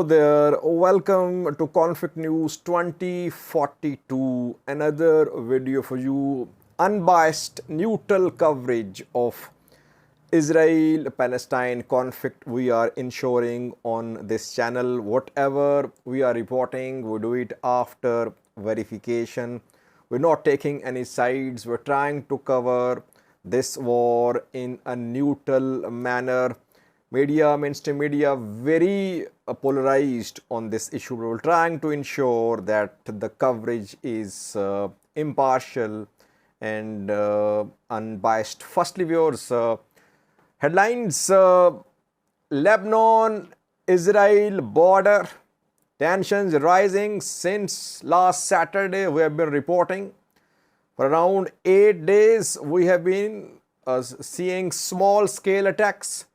there, welcome to Conflict News 2042, another video for you, unbiased, neutral coverage of Israel-Palestine conflict we are ensuring on this channel. Whatever we are reporting, we do it after verification. We're not taking any sides, we're trying to cover this war in a neutral manner. Mainstream media, very polarized on this issue. We're trying to ensure that the coverage is impartial and unbiased. Firstly, viewers, headlines: Lebanon-Israel border, tensions rising since last Saturday. We have been reporting for around 8 days. We have been seeing small-scale attacks.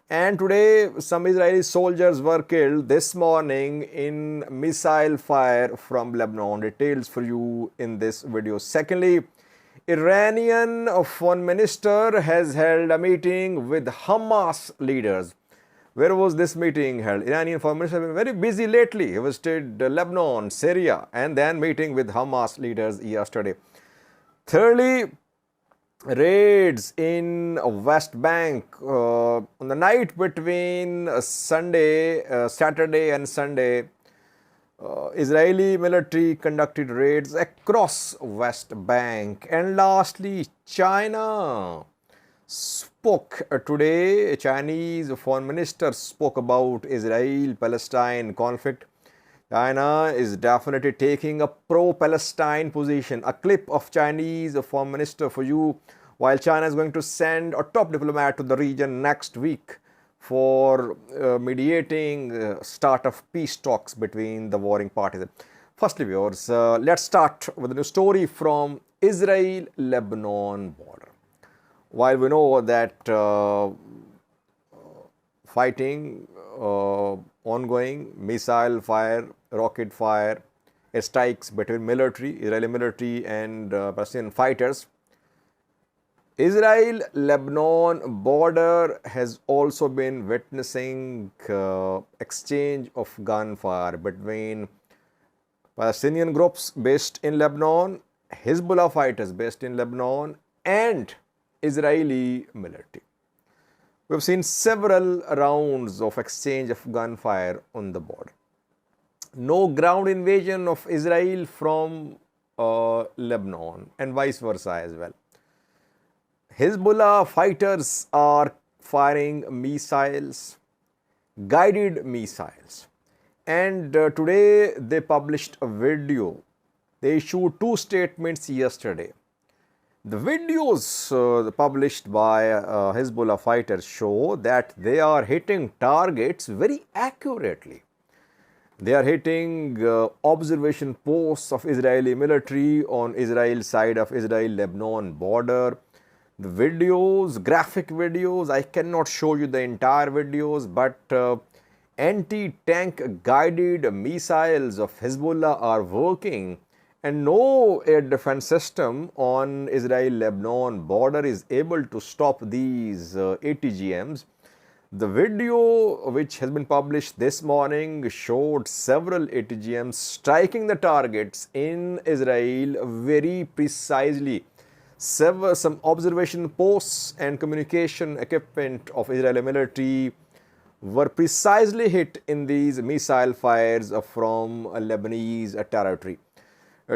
And today, some Israeli soldiers were killed this morning in missile fire from Lebanon. Details for you in this video. Secondly, Iranian foreign minister has held a meeting with Hamas leaders. Where was this meeting held? Iranian foreign minister has been very busy lately. He visited Lebanon, Syria, and then meeting with Hamas leaders yesterday. Thirdly, raids in West Bank on the night between Saturday and Sunday. Israeli military conducted raids across West Bank. And lastly, China spoke today. Chinese foreign minister spoke about Israel-Palestine conflict. China is definitely taking a pro-Palestine position. A clip of Chinese foreign minister for you, while China is going to send a top diplomat to the region next week for mediating start of peace talks between the warring parties. Firstly, viewers, let's start with a new story from Israel-Lebanon border. While we know that fighting ongoing, missile fire, rocket fire, strikes between Israeli military and Palestinian fighters. Israel-Lebanon border has also been witnessing exchange of gunfire between Palestinian groups based in Lebanon, Hezbollah fighters based in Lebanon, and Israeli military. We've seen several rounds of exchange of gunfire on the border. No ground invasion of Israel from Lebanon, and vice versa as well. Hezbollah fighters are firing missiles, guided missiles. And today they published a video. They issued two statements yesterday. The videos published by Hezbollah fighters show that they are hitting targets very accurately. They are hitting observation posts of Israeli military on Israel side of Israel-Lebanon border. The videos, graphic videos, I cannot show you the entire videos, but anti-tank guided missiles of Hezbollah are working, and no air defense system on Israel-Lebanon border is able to stop these ATGMs. The video which has been published this morning showed several ATGMs striking the targets in Israel very precisely. Some observation posts and communication equipment of Israeli military were precisely hit in these missile fires from Lebanese territory.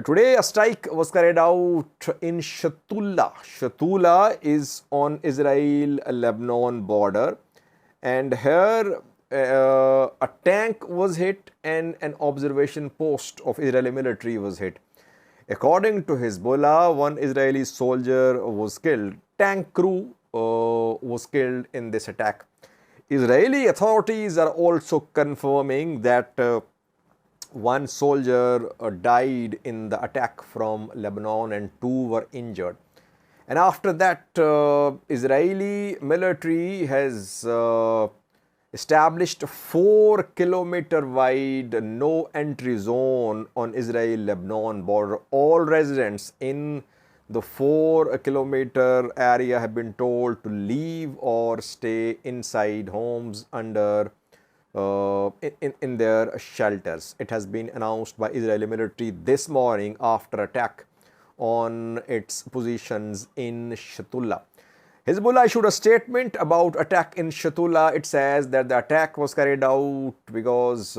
Today, a strike was carried out in Shatula. Shatula is on Israel-Lebanon border, and here a tank was hit and an observation post of Israeli military was hit. According to Hezbollah, one Israeli soldier was killed. Tank crew was killed in this attack. Israeli authorities are also confirming that one soldier died in the attack from Lebanon and two were injured. And after that, Israeli military has established 4-kilometer wide no entry zone on Israel-Lebanon border. All residents in the 4-kilometer area have been told to leave or stay inside homes under in their shelters. It has been announced by Israeli military this morning after attack on its positions in Shatula. Hezbollah issued a statement about attack in Shatula. It says that the attack was carried out because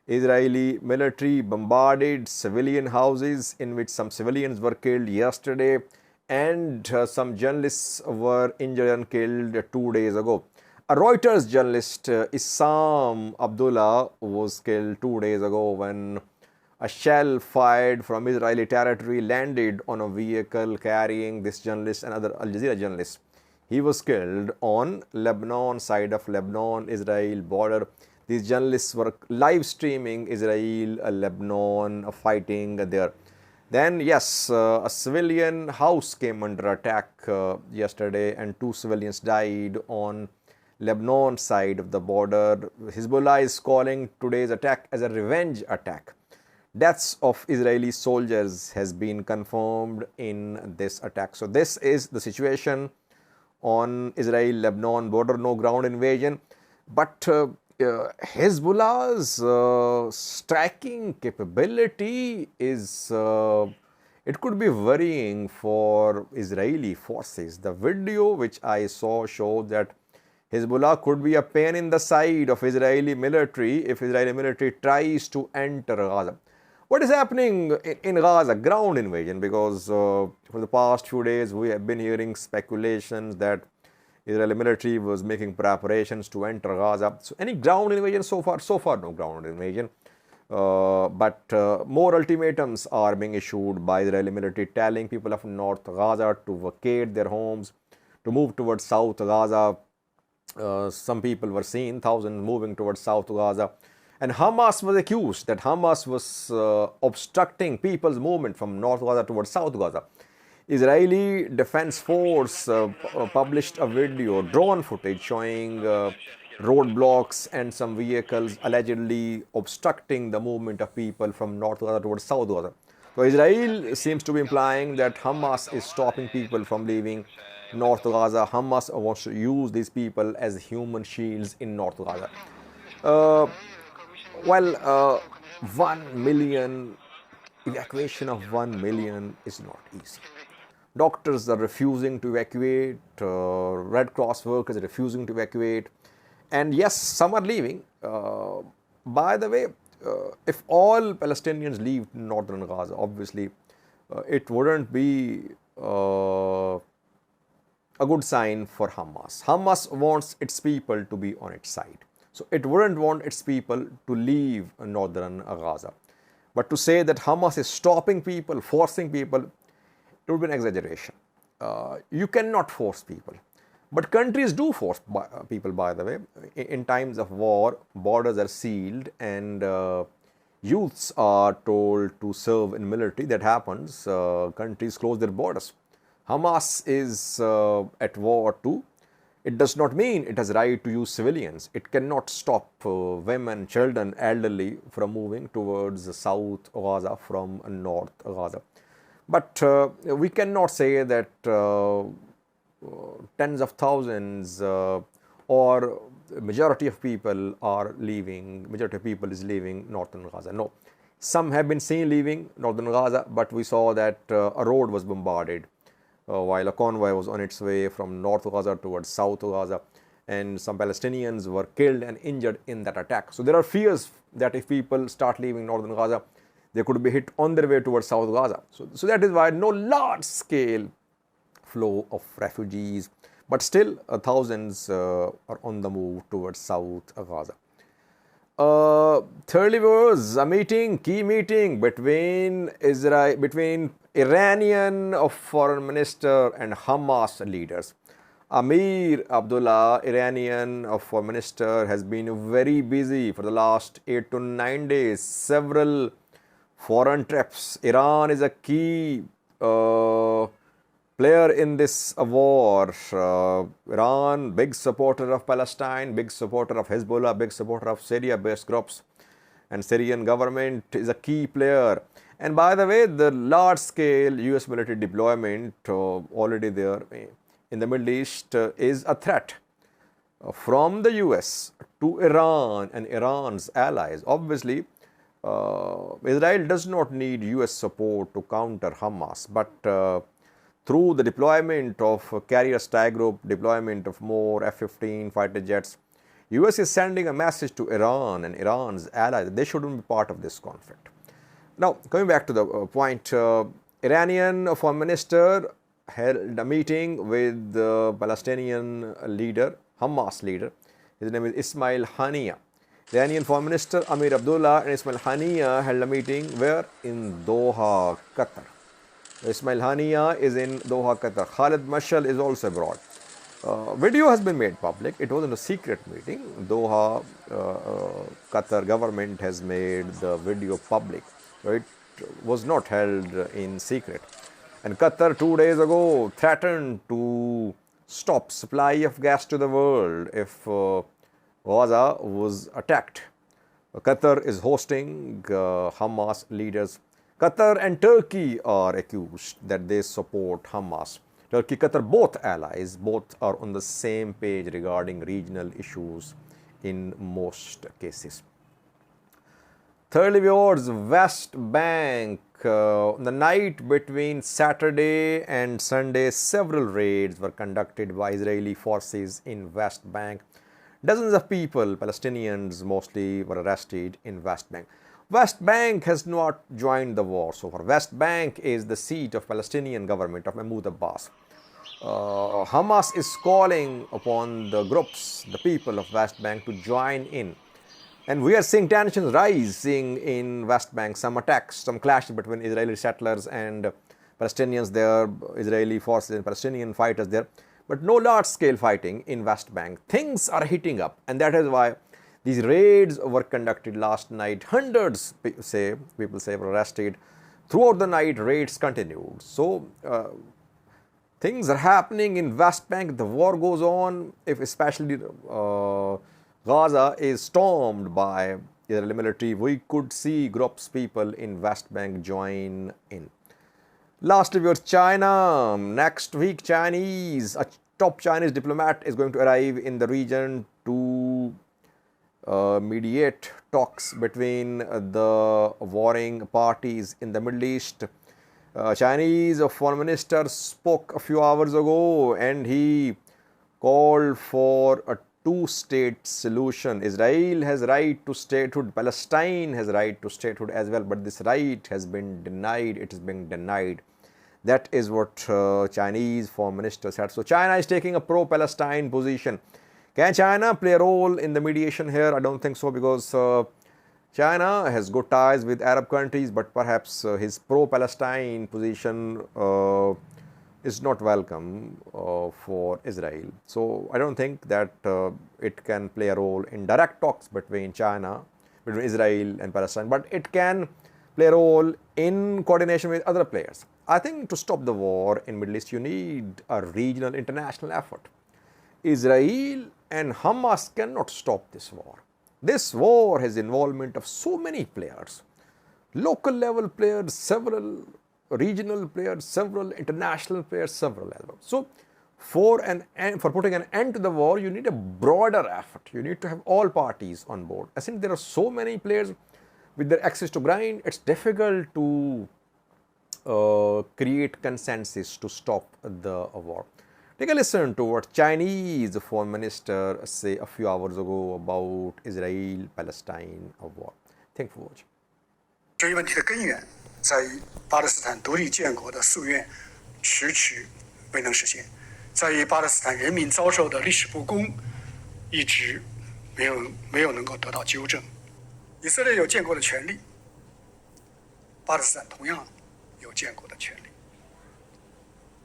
Israeli military bombarded civilian houses in which some civilians were killed yesterday, and some journalists were injured and killed 2 days ago. A Reuters journalist, Issam Abdullah, was killed 2 days ago when a shell fired from Israeli territory landed on a vehicle carrying this journalist and other Al Jazeera journalists. He was killed on Lebanon side of Lebanon-Israel border. These journalists were live streaming Israel-Lebanon fighting there. Then, yes, a civilian house came under attack yesterday, and 2 civilians died on Lebanon side of the border. Hezbollah is calling today's attack as a revenge attack. Deaths of Israeli soldiers has been confirmed in this attack. So this is the situation on Israel-Lebanon border. No ground invasion, but Hezbollah's striking capability is it could be worrying for Israeli forces. The video which I saw showed that Hezbollah could be a pain in the side of Israeli military if Israeli military tries to enter Gaza. What is happening in Gaza? Ground invasion, because for the past few days we have been hearing speculations that Israeli military was making preparations to enter Gaza. So any ground invasion so far? So far no ground invasion. But more ultimatums are being issued by Israeli military telling people of North Gaza to vacate their homes, to move towards South Gaza. Some people were seen, thousands moving towards South Gaza. And Hamas was accused that Hamas was obstructing people's movement from North Gaza towards South Gaza. Israeli Defense Force published a video, drone footage showing roadblocks and some vehicles allegedly obstructing the movement of people from North Gaza towards South Gaza. So Israel seems to be implying that Hamas is stopping people from leaving North Gaza. Hamas wants to use these people as human shields in North Gaza. 1 million, evacuation of 1 million is not easy. Doctors are refusing to evacuate, Red Cross workers are refusing to evacuate, and yes, some are leaving. By the way, if all Palestinians leave northern Gaza, obviously it wouldn't be a good sign for Hamas. Hamas wants its people to be on its side. So it wouldn't want its people to leave northern Gaza. But to say that Hamas is stopping people, forcing people, it would be an exaggeration. You cannot force people. But countries do force people, by the way. In times of war, borders are sealed and youths are told to serve in military. That happens. Countries close their borders. Hamas is at war too. It does not mean it has right to use civilians. It cannot stop women, children, elderly from moving towards South Gaza from North Gaza. But we cannot say that tens of thousands or majority of people are leaving, majority of people is leaving northern Gaza. No, some have been seen leaving northern Gaza, but we saw that a road was bombarded while a convoy was on its way from North Gaza towards South Gaza, and some Palestinians were killed and injured in that attack. So there are fears that if people start leaving northern Gaza, they could be hit on their way towards South Gaza. So that is why no large-scale flow of refugees, but still thousands are on the move towards South Gaza. Thirdly was a key meeting between Iranian foreign minister and Hamas leaders. Amir Abdullah, Iranian foreign minister, has been very busy for the last 8 to 9 days. Several foreign trips. Iran is a key player in this war. Iran, big supporter of Palestine, big supporter of Hezbollah, big supporter of Syria-based groups, and Syrian government is a key player. And by the way, the large-scale US military deployment already there in the Middle East is a threat from the US to Iran and Iran's allies. Obviously, Israel does not need US support to counter Hamas, but through the deployment of carrier strike group, deployment of more F-15 fighter jets, US is sending a message to Iran and Iran's allies. They shouldn't be part of this conflict. Now, coming back to the point, Iranian foreign minister held a meeting with the Palestinian leader, Hamas leader. His name is Ismail Haniyeh. Iranian foreign minister Amir Abdullah and Ismail Haniyeh held a meeting where? In Doha, Qatar. Ismail Haniyeh is in Doha, Qatar. Khalid Mashal is also abroad. Video has been made public. It wasn't a secret meeting. Doha, Qatar government has made the video public. It was not held in secret. And Qatar 2 days ago threatened to stop supply of gas to the world if Gaza was attacked. Qatar is hosting Hamas leaders. Qatar and Turkey are accused that they support Hamas. Turkey, Qatar, both allies, both are on the same page regarding regional issues in most cases. Thirdly, viewers, West Bank, the night between Saturday and Sunday, several raids were conducted by Israeli forces in West Bank. Dozens of people, Palestinians mostly, were arrested in West Bank. West Bank has not joined the war so far. West Bank is the seat of Palestinian government of Mahmoud Abbas. Hamas is calling upon the groups, the people of West Bank, to join in. And we are seeing tensions rising in West Bank, some attacks, some clashes between Israeli settlers and Palestinians there, Israeli forces and Palestinian fighters there, but no large-scale fighting in West Bank. Things are heating up, and that is why these raids were conducted last night. Hundreds, people say, were arrested. Throughout the night, raids continued. So, things are happening in West Bank. The war goes on, if especially Gaza is stormed by Israeli military. We could see groups, people in West Bank join in. Last year, China. Next week, a top Chinese diplomat is going to arrive in the region to mediate talks between the warring parties in the Middle East. Chinese foreign minister spoke a few hours ago and he called for a two-state solution. Israel has right to statehood, Palestine has right to statehood as well, but this right has been denied, it is being denied. That is what Chinese foreign minister said. So China is taking a pro-Palestine position. Can China play a role in the mediation here? I don't think so, because China has good ties with Arab countries, but perhaps his pro-Palestine position is not welcome for Israel. So I don't think that it can play a role in direct talks between Israel and Palestine, but it can play a role in coordination with other players. I think to stop the war in Middle East, you need a regional international effort. Israel and Hamas cannot stop this war. This war has involvement of so many players, local level players, several regional players, several international players, several as well. So for putting an end to the war, you need a broader effort. You need to have all parties on board. I think there are so many players with their access to grind, it's difficult to create consensus to stop the war. Take a listen to what Chinese foreign minister said a few hours ago about Israel-Palestine war. Thank you for watching. 这一问题的根源在于巴勒斯坦独立建国的夙愿迟迟未能实现，在于巴勒斯坦人民遭受的历史不公一直没有能够得到纠正。以色列有建国的权利，巴勒斯坦同样有建国的权利。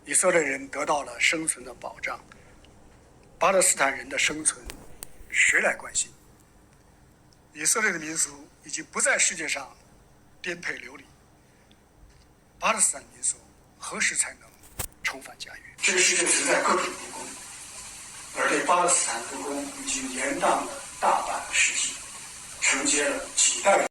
以色列人得到了生存的保障，巴勒斯坦人的生存谁来关心？以色列的民族已经不在世界上颠沛流离，巴勒斯坦民族何时才能重返家园？这个世界存在各种不公，而对巴勒斯坦不公已经延宕了大半个世纪，承接了几代人。